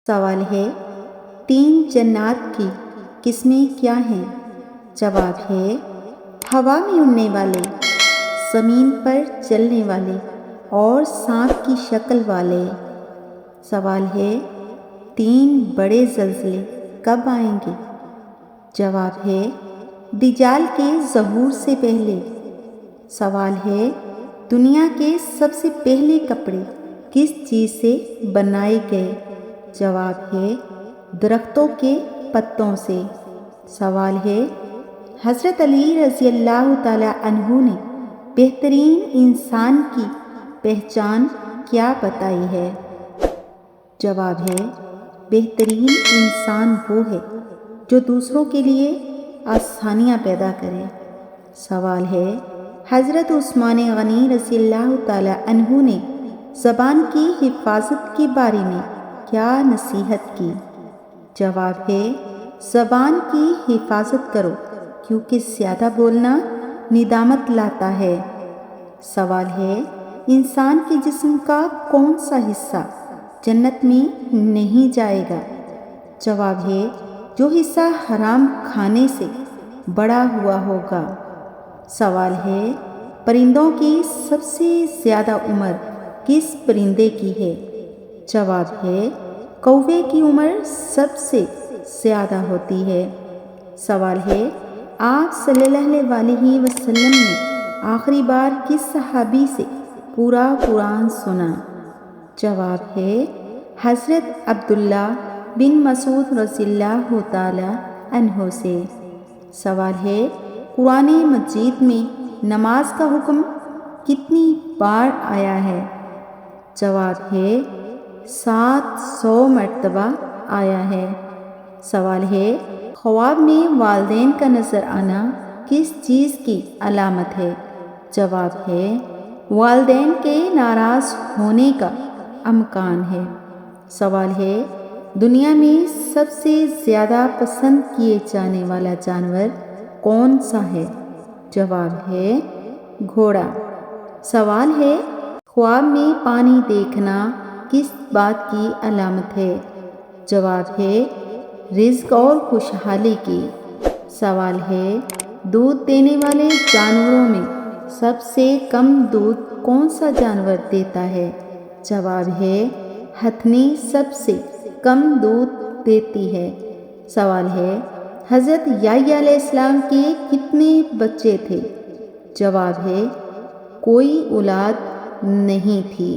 سوال ہے، 3 جنات کی قسمیں کیا ہیں؟ جواب ہے، ہوا میں اڑنے والے، زمین پر چلنے والے اور سانپ کی شکل والے۔ سوال ہے، 3 بڑے زلزلے کب آئیں گے؟ جواب ہے، دجال کے ظہور سے پہلے۔ سوال ہے، دنیا کے سب سے پہلے کپڑے کس چیز سے بنائے گئے؟ جواب ہے، درختوں کے پتوں سے۔ سوال ہے، حضرت علی رضی اللہ تعالیٰ عنہ نے بہترین انسان کی پہچان کیا بتائی ہے؟ جواب ہے، بہترین انسان وہ ہے جو دوسروں کے لیے آسانیاں پیدا کرے۔ سوال ہے، حضرت عثمان غنی رضی اللہ تعالیٰ عنہ نے زبان کی حفاظت کے بارے میں کیا نصیحت کی؟ جواب ہے، زبان کی حفاظت کرو کیونکہ زیادہ بولنا ندامت لاتا ہے۔ سوال ہے، انسان کے جسم کا کون سا حصہ جنت میں نہیں جائے گا؟ جواب ہے، جو حصہ حرام کھانے سے بڑا ہوا ہوگا۔ سوال ہے، پرندوں کی سب سے زیادہ عمر کس پرندے کی ہے؟ جواب ہے، کوے کی عمر سب سے زیادہ ہوتی ہے۔ سوال ہے، آپ صلی اللہ علیہ وسلم نے آخری بار کس صحابی سے پورا قرآن سنا؟ جواب ہے، حضرت عبداللہ بن مسعود رضی اللہ تعالیٰ عنہ سے۔ سوال ہے، قرآن مجید میں نماز کا حکم کتنی بار آیا ہے؟ جواب ہے، 700 مرتبہ آیا ہے۔ سوال ہے، خواب میں والدین کا نظر آنا کس چیز کی علامت ہے؟ جواب ہے، والدین کے ناراض ہونے کا امکان ہے۔ سوال ہے، دنیا میں سب سے زیادہ پسند کیے جانے والا جانور کون سا ہے؟ جواب ہے، گھوڑا۔ سوال ہے، خواب میں پانی دیکھنا کس بات کی علامت ہے؟ جواب ہے، رزق اور خوشحالی کی۔ سوال ہے، دودھ دینے والے جانوروں میں سب سے کم دودھ کون سا جانور دیتا ہے؟ جواب ہے، ہتھنی سب سے کم دودھ دیتی ہے۔ سوال ہے، حضرت یحییٰ علیہ السلام کے کتنے بچے تھے؟ جواب ہے، کوئی اولاد نہیں تھی۔